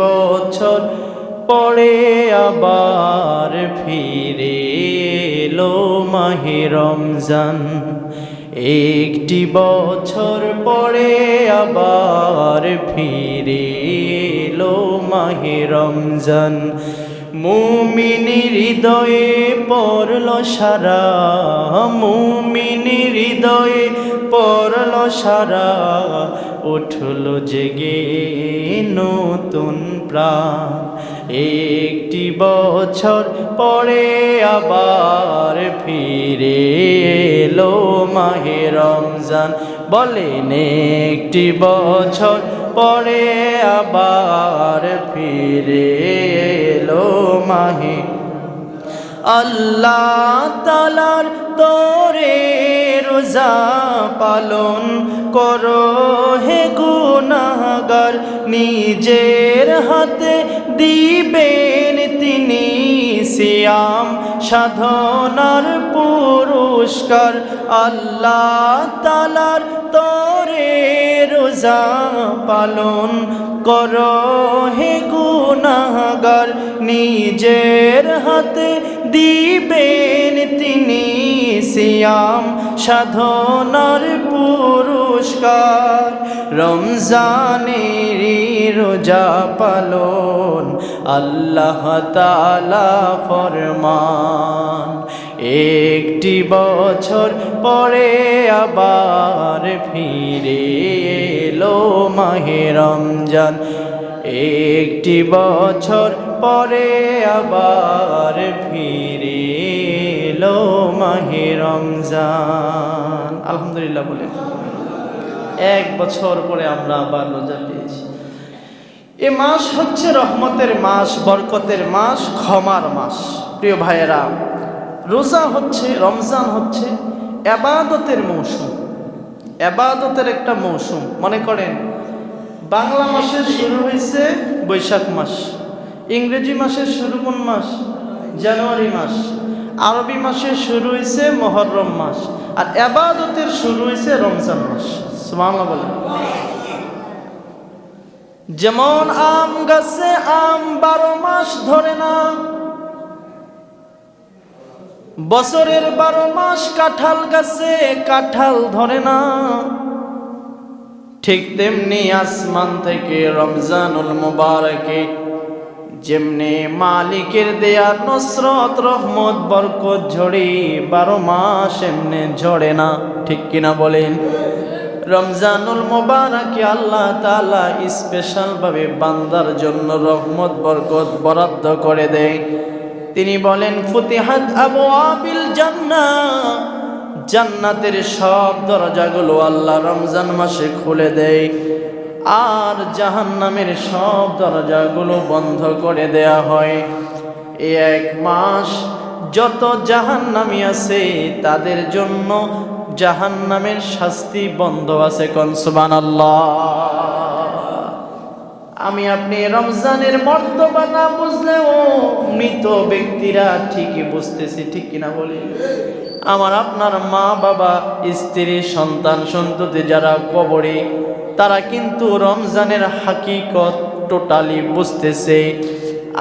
বছর পরে আবার ফিরে এলো মাহে রমজান। একটি বছর পরে আবার ফিরে এলো মাহে রমজান। মুমিনের হৃদয়ে পড়ল সারা, মুমিনের হৃদয়ে পড়ল সারা, উঠল জেগে নতুন প্রাণ। একটি বছর পরে আবার ফিরে এলো মাহে রমজান। বলেন একটি বছর পরে আবার ফিরে এলো মাহে। আল্লাহ তাআলার তরে রোজা পালন করো হে গুনাহগার, নিজের হাতে দিবেন তিনি সিয়াম সাধনার পুরস্কার। আল্লাহ তাআলার তরে রোজা পালন করো হে গুনাহগার, নিজের হাতে দিবেন তিনি সিয়াম সাধনার পুরস্কার। রমজানের রোজা পালন আল্লাহ তাআলা ফরমান। একটি বছর পরে আবার ফিরে এলো মাহে রমজান। একটি বছর পরে আবার ফিরে এলো মাহে রমজান। আলহামদুলিল্লাহ বলে এক বছর পরে আমরা আবার রোজা পেয়েছি। এ মাস হচ্ছে রহমতের মাস, বরকতের মাস, ক্ষমার মাস। প্রিয় ভাইয়েরা, রোজা হচ্ছে, রমজান হচ্ছে ইবাদতের মৌসুম, ইবাদতের একটা মৌসুম। মনে করেন বাংলা মাসের শুরু হয়েছে বৈশাখ মাস, ইংরেজি মাসের শুরু কোন মাস? জানুয়ারি মাস। আরবি মাসের শুরু হয়েছে মুহররম মাস, আর ইবাদতের শুরু হয়েছে রমজান মাস। সুবহানাল্লাহ বলেন। যেমন আম গাছে আম 12 মাস ধরে না, বছরের 12 মাস কাঁঠাল গাছে কাঁঠাল ধরে না, ঠিক তেমনি আসমান থেকে রমজানুল মুবারকে যেমনি মালিকের দেয়া নসরত রহমত বরকত ঝরে 12 মাস এমনি ঝরে না। ঠিক কিনা বলেন? রমজানুল মুবারকে আল্লাহ তাআলা স্পেশাল ভাবে বান্দার জন্য রহমত বরকত বরাদ্দ করে দেয়। তিনি বলেন ফুতিহাত আবওয়াবিল জান্নাহ, জান্নাতের সব দরজাগুলো আল্লাহ রমজান মাসে খুলে দেয়, আর জাহান্নামের সব দরজাগুলো বন্ধ করে দেয়া হয়। এই এক মাস যত জাহান্নামী আছে তাদের জন্য জাহান্নামের শাস্তি বন্ধ আছে। কোন সুবহানাল্লাহ। আমি আপনি রমজানের মর্তবা না বুঝলেও মৃত ব্যক্তিরা ঠিকই বুঝতেছি। ঠিক কিনা বলি? আমার আপনার মা বাবা, স্ত্রী, সন্তান সন্ততি যারা কবরে, তারা কিন্তু রমজানের হাকিকত টোটালি বুঝতেছে।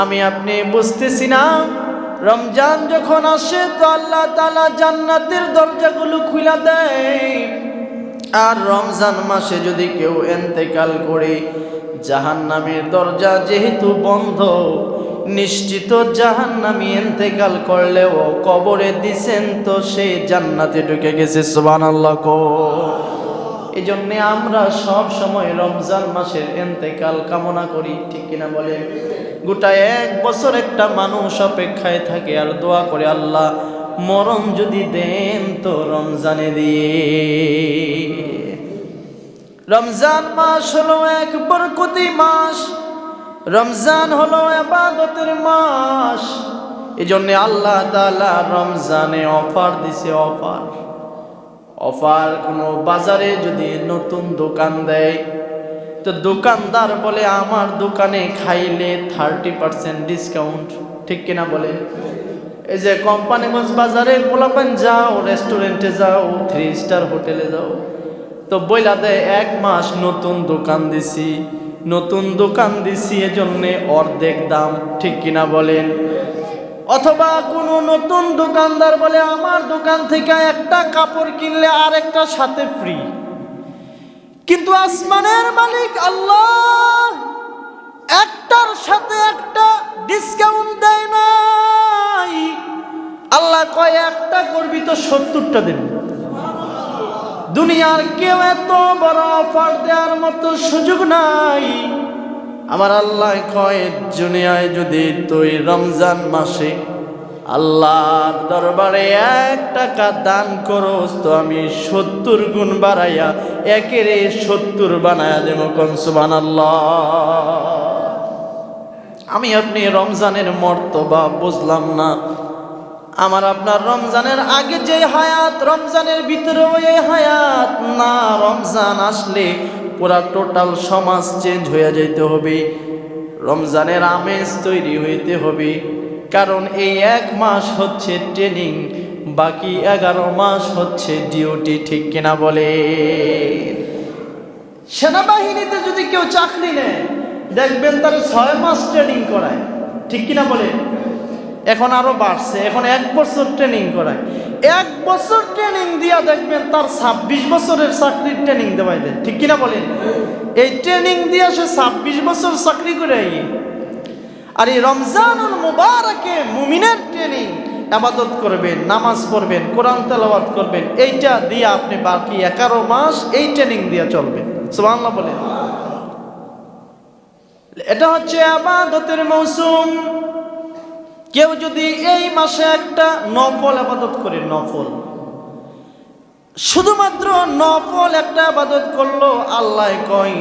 আমি আপনি বুঝতেছি না। রমজান যখন আসে তো আল্লাহ তাআলা জান্নাতের দরজাগুলো খুলে দেয়, আর রমজান মাসে যদি কেউ ইন্তেকাল করে জাহান্নামের দরজা যেহেতু বন্ধ, নিশ্চিত জাহান্নামী ইন্তেকাল করলেও কবরে দিছেন তো সে জান্নাতে ঢুকে গেছে। সুবহানাল্লাহ। এই জন্যে আমরা সব সময় রমজান মাসের ইন্তেকাল কামনা করি। ঠিক কিনা বলে? গোটা এক বছর একটা মানুষ অপেক্ষায় থাকে আর দোয়া করে, আল্লাহ মরণ যদি দেন তো রমজানে দিয়ে। রমজান মাস হলো এক বরকতি মাস, রমজান হলো ইবাদতের মাস। এই জন্য আল্লাহ তাআলা রমজানে অফার দিছে। অফার কোনো বাজারে যদি নতুন দোকান দেয় তো দোকানদার বলে আমার দোকানে খাইলে 30% ডিসকাউন্ট। ঠিক কিনা বলে? এই যে কোম্পানিগঞ্জ বাজারে পোলাপান যাও, রেস্টুরেন্টে যাও, 3 স্টার হোটেলে যাও, তো বইলা দেয় 1 মাস নতুন দোকান দিছি, নতুন দোকান দিছি এজন্য অর্ধেক দাম, ঠিক কিনা বলেন? অথবা কোনো নতুন দোকানদার বলে আমার দোকান থেকে একটা কাপড় কিনলে আরেকটা সাথে ফ্রি, কিন্তু আসমানের মালিক আল্লাহ একটার সাথে একটা ডিসকাউন্ট দেয় নাই। আল্লাহ কয় একটা করবি তো 70টা দেবে। দুনিয়ার কেউ এত বড় অফার দেওয়ার মতো সুযোগ নাই। আমার আল্লাহ কয় দুনিয়ায় যদি তুই রমজান মাসে আল্লাহর দরবারে 1 টাকা দান করস তো আমি 70 গুণ বাড়াইয়া একেরে 70 বানায়া দেব। কোন সুবহানাল্লাহ। আমি আপনি রমজানের মর্তবা বুঝলাম না। আমার আপনার রমজানের আগে যে হায়াত, রমজানের ভিতরেও এই হায়াত না। রমজান আসলে পুরা টোটাল সমাজ চেঞ্জ হয়ে যেতে হবে, রমজানের আমেজ তৈরি হইতে হবে। কারণ এই 1 মাস হচ্ছে ট্রেনিং, বাকি 11 মাস হচ্ছে ডিউটি, ঠিক কিনা বলে? সেনাবাহিনীতে যদি কেউ চাকরি নেয় দেখবেন তার 6 মাস ট্রেনিং করায়, ঠিক কিনা বলে? এখন আরো বাড়ছে, এখন 1 বছর ট্রেনিং করায়। 1 বছর ট্রেনিং দিয়া দেখবেন তার 26 বছরের চাকরির ট্রেনিং দেওয়াই দেয়, ঠিক কিনা বলেন? এই ট্রেনিং দিয়া সে 26 বছর চাকরি করে। আর এই রমজানুল মুবারকে মুমিনের ট্রেনিং, ইবাদত করবেন, নামাজ পড়বেন, কোরআন তেলাওয়াত করবেন, এইটা দিয়ে আপনি বাকি 11 মাস এই ট্রেনিং দিয়ে চলবেন। সুবহানাল্লাহ বলেন। এটা হচ্ছে ইবাদতের মৌসুম। কেউ যদি এই মাসে একটা নফল ইবাদত করে, নফল, শুধুমাত্র নফল একটা ইবাদত করলো, আল্লাহ কয়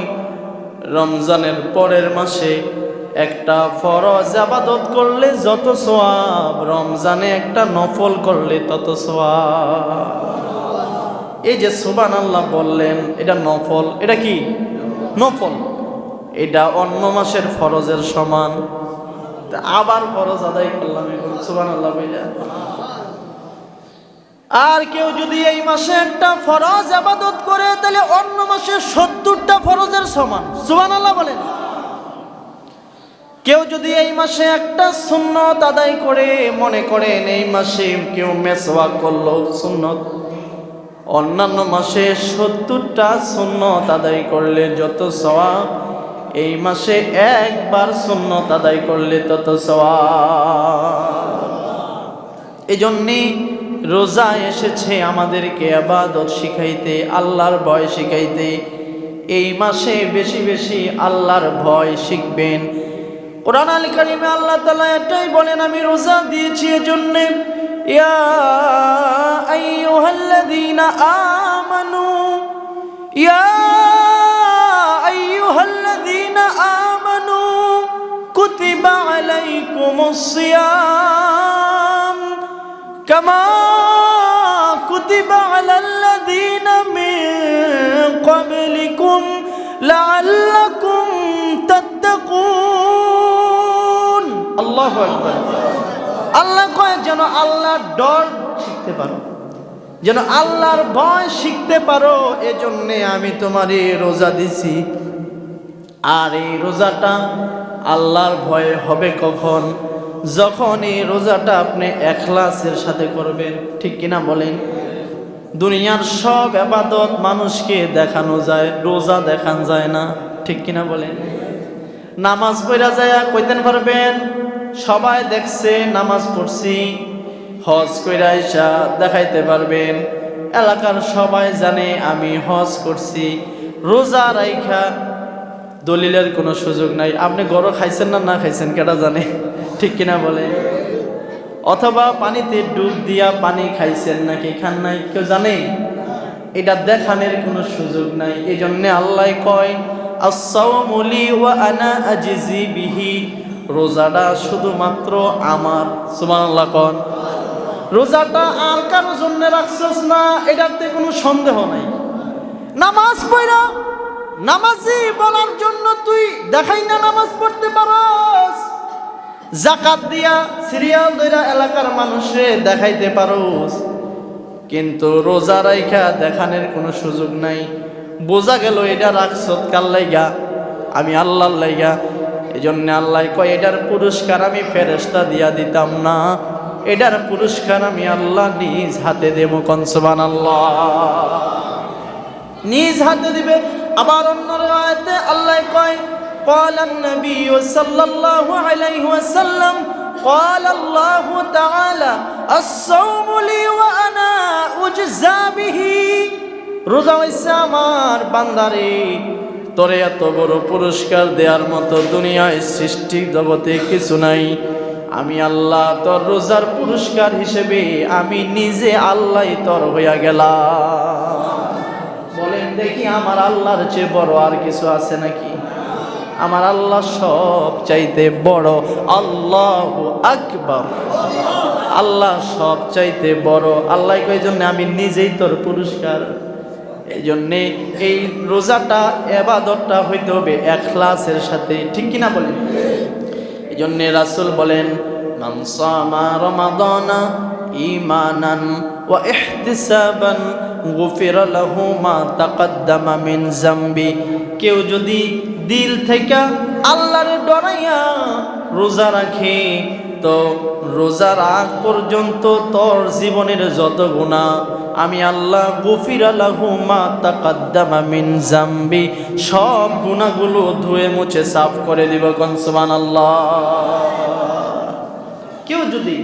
রমজানের পরের মাসে একটা ফরজ ইবাদত করলে যত সওয়াব, রমজানে একটা নফল করলে তত সওয়াব। এই যে সুবহানাল্লাহ বললেন, এটা নফল। এটা কি নফল? এটা অন্য মাসের ফরজের সমান। আবার ফরজ আদায় করলাম, সুবহানাল্লাহ বইলা। আর কেউ যদি এই মাসে একটা ফরজ ইবাদত করে তাহলে অন্য মাসে 70টা ফরজের সমান। সুবহানাল্লাহ বলেন। কেউ যদি এই মাসে একটা সুন্নত আদায় করে, মনে করেন এই মাসে কেউ মেসওয়াক করলো সুন্নত, অন্যান্য মাসে 70টা সুন্নত আদায় করলে যত সওয়াব, এই মাসে একবার সুন্নত আদায় করলে তত সওয়াব। এজন্যই রোজা এসেছে আমাদেরকে ইবাদত শিখাইতে, আল্লাহর ভয় শিখাইতে। এই মাসে বেশি বেশি আল্লাহর ভয় শিখবেন। কোরআন আল কারীমে আল্লাহ তাআলা এটাই বলেন, আমি রোজা দিয়েছি এজন্য, ইয়া আইয়ুহাল্লাযীনা আমানু, ইয়া আইয়ুহাল্লাযীনা আমানু কুতিবা আলাইকুমুস সিয়াম কামা কুতিবা আলাল্লাযীনা মিন ক্বাবলিকুম লাআল্লাকুম তাত্তাকুন। আল্লাহু আকবার। আল্লাহ কয় যেন আল্লাহর ডর শিখতে পারো, যেন আল্লাহর ভয় শিখতে পারো, এজন্যে আমি তোমারে রোজা দিছি। আর এই রোজাটা আল্লাহর ভয়ে হবে কখন? যখন এই রোজাটা আপনি ইখলাসের সাথে করবেন, ঠিক কিনা বলেন? দুনিয়ার সব ইবাদত মানুষকে দেখানো যায়, রোজা দেখান যায় না, ঠিক কিনা বলেন? নামাজ পড়া যায় কইতেন পারবেন, সবাই দেখছে নামাজ পড়ছি। হজ কইরা আইসা দেখাইতে পারবেন, এলাকার সবাই জানে আমি হজ করছি। রোজা রাইখা দলিলের কোনো সুযোগ নাই। আপনি গরু খাইছেন না না খাইছেন কেটা জানে, ঠিক কিনা বলে? অথবা পানিতে ডুব দিয়া পানি খাইছেন নাকি খান নাই কেউ জানে? এটা দেখানোর কোনো সুযোগ নাই। এই জন্যে আল্লাহ কয় আস-সাওমু লি ওয়া আনা আজজি বিহি, রোজাটা শুধুমাত্র আমার। সুবহানাল্লাহ কোন। রোজাটা আর কারোর জন্য রাখছস না, এটাতে কোনো সন্দেহ নাই। নামাজ পড়া নামাজি বলার জন্য তুই দেখাই না নামাজ পড়তে পারস, যাকাত দিয়া সিরিয়াল ধইরা এলাকার মানুষে দেখাইতে পারস, কিন্তু রোজা রাইখা দেখানোর কোনো সুযোগ নাই। বোঝা গেল এটা রাখছত কার লাইগা? আমি আল্লাহর লাইগা। এজন্য আল্লাহ কয় এটার পুরস্কার আমি ফেরেশতা দিয়া দিতাম না, এটার পুরস্কার আমি আল্লাহ নিজ হাতে দেব। কোন সুবহানাল্লাহ, নিজ হাতে দিবে। আবার অন্য আয়াতে আল্লাহ কয় ক্বালান নবী সাল্লাল্লাহু আলাইহি ওয়াসাল্লাম قال الله تعالى الصوم لي وانا اجزى به, রোজা হইছে আমার বান্দারে, তোরে এত বড় পুরস্কার দেওয়ার মতো দুনিয়ায় সৃষ্টি জগতে কিছু নাই। আমি আল্লাহ তোর রোজার পুরস্কার হিসেবে আমি নিজে আল্লাহ তোর হইয়া গেলাম। বলেন দেখি আমার আল্লাহর চেয়ে বড় আর কিছু আছে নাকি? আমার আল্লাহ সব চাইতে বড়। আল্লাহু আকবার, আল্লাহ সব চাইতে বড়। আল্লাহ কই জন্য আমি নিজেই তোর পুরস্কার। এই জন্যে এই রোজাটা ইবাদতটা হইতে হবে ইখলাসের সাথে, ঠিক কিনা বলেন? এই জন্যে রাসূল বলেন মান সামা রমাদানা ঈমানান ওয়া ইহতিসাবান গুফিরা লাহু মা তাকদ্দামা মিন যামবি। কেউ যদি দিল থেকে আল্লাহরে ডরাইয়া রোজা রাখে, তো রোজার আগ পর্যন্ত তোর জীবনের যত গুনাহ আমি আল্লাহ গুফিরা লাহু মা তাকদ্দামা মিন যামবি, সব গুনাহগুলো ধুয়ে মুছে সাফ করে দিব। কোন সুবহানাল্লাহ। কেউ যদি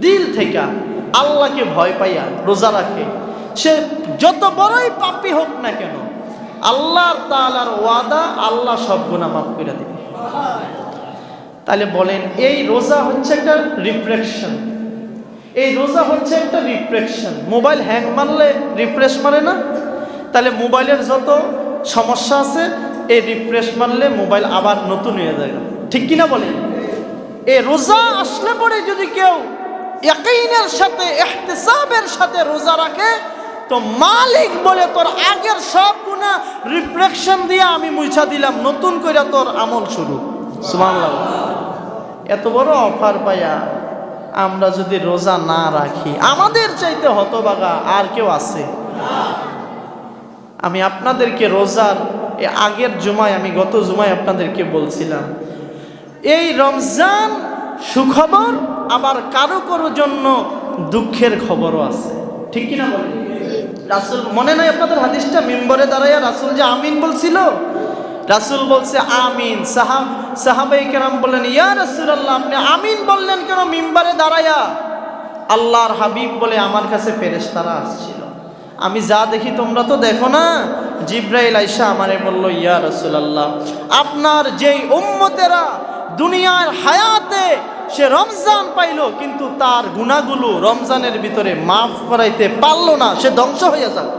দিল থেকে আল্লাহকে ভয় পাইয়া রোজা রাখে, সে যত বড়ই পাপী হোক না কেন, আল্লাহ তাআলার ওয়াদা আল্লাহ সব গুনাহ মাফ করে দিবে। তাহলে বলেন এই রোজা হচ্ছে একটা রিফ্রেকশন, এই রোজা হচ্ছে একটা রিফ্রেকশন। মোবাইল হ্যাং মারলে রিফ্রেশ মারে না? তাহলে মোবাইলের যত সমস্যা আছে এই রিফ্রেশ মারলে মোবাইল আবার নতুন হয়ে যায়, ঠিক কিনা বলেন? এই রোজা আসলে পরে যদি কেউ ইয়াকিনের সাথে ইহতিসাবের সাথে রোজা রাখে, তো মালিক বলে তোর আগের সব গুনাহ রিফ্লেকশন দিয়ে আমি মুছা দিলাম, নতুন কইরা তোর আমল শুরু। সুবহানাল্লাহ। এত বড় অফার পাইয়া আমরা যদি রোজা না রাখি, আমাদের চাইতে হতভাগা আর কেউ আছে? আমি আপনাদেরকে রোজার আগের জুমায়, আমি গত জুমায় আপনাদেরকে বলছিলাম এই রমজান সুখবর, আবার কারো কারো জন্য দুঃখের খবরও আছে, ঠিক কিনা বলেন? রাসূল মনে নাই আপনাদের হাদিসটা? মিম্বরে দাঁড়াইয়া রাসূল যে আমিন বলছিল, রাসূল বলছে আমিন। সাহাবায়ে কেরাম বললেন ইয়া রাসূলুল্লাহ আপনি আমিন বললেন কেন মিম্বরে দাঁড়াইয়া? আল্লাহর হাবিব বলে আমার কাছে ফেরেশতারা আসছিল, আমি যা দেখি তোমরা তো দেখো না। জিবরাইল আইসা আমারে বলল ইয়া রাসূলুল্লাহ আপনার যেই উম্মতেরা দুনিয়ার হায়াতে সে রমজান পাইল, কিন্তু তার গুনাহগুলো রমজানের ভিতরে মাফ করাইতে পারলো না, সে ধ্বংস হয়ে যাক।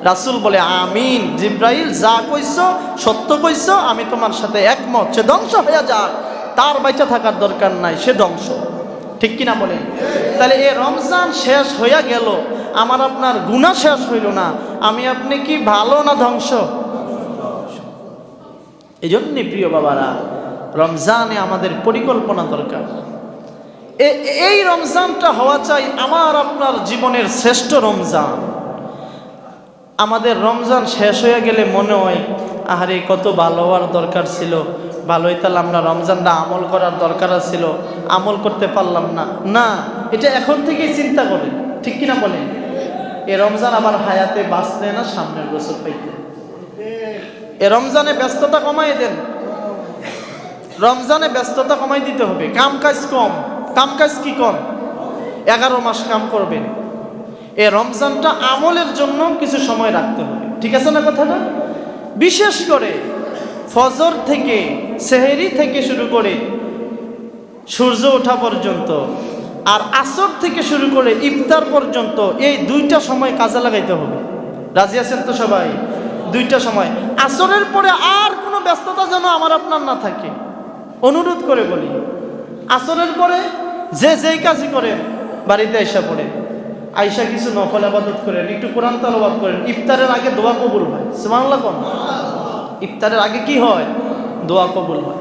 রাসূল বলে আমিন, জিবরাইল যা কইছো সত্য কইছো, আমি তোমার সাথে একমত, সে ধ্বংস হয়ে যাক, তার বাইচা থাকার দরকার নাই, সে ধ্বংস, ঠিক কিনা বলেন? তাহলে এই রমজান শেষ হইয়া গেল, আমার আপনার গুনাহ শেষ হইল না, আমি আপনি কি ভালো না ধ্বংস? এই জন্যে প্রিয় বাবারা রমজানে আমাদের পরিকল্পনা দরকার। এই রমজানটা হওয়া চাই আমার আপনার জীবনের শ্রেষ্ঠ রমজান। আমাদের রমজান শেষ হয়ে গেলে মনে হয় আহারে কত ভালো হওয়ার দরকার ছিল, ভালোই তাহলে আমরা রমজানটা আমল করার দরকার ছিল, আমল করতে পারলাম না। না, এটা এখন থেকেই চিন্তা করেন, ঠিক কিনা বলেন? এ রমজান আবার হায়াতে বাঁচতে না সামনের বছর পাইতে। এ রমজানে ব্যস্ততা কমাই দেন, রমজানে ব্যস্ততা কমাই দিতে হবে। কাম কাজ কম, কাম কাজ কি কম? 11 মাস কাম করবেন, এ রমজানটা আমলের জন্য কিছু সময় রাখতে হবে, ঠিক আছে না কথাটা? বিশেষ করে ফজর থেকে সেহরি থেকে শুরু করে সূর্য ওঠা পর্যন্ত, আর আসর থেকে শুরু করে ইফতার পর্যন্ত, এই 2টা সময় কাজে লাগাইতে হবে। রাজি আছেন তো সবাই? 2টা সময়। আসরের পরে আর কোনো ব্যস্ততা যেন আমার আপনার না থাকে, অনুরোধ করে বলি। আসরের পরে যে যেই কাজই করেন বাড়িতে আইসা পড়ে, আইসা কিছু নফল ইবাদত করেন, একটু কোরআন তেলাওয়াত করেন। ইফতারের আগে দোয়া কবুল হয়, সুবহানাল্লাহ। ইফতারের আগে কি হয়? দোয়া কবুল হয়।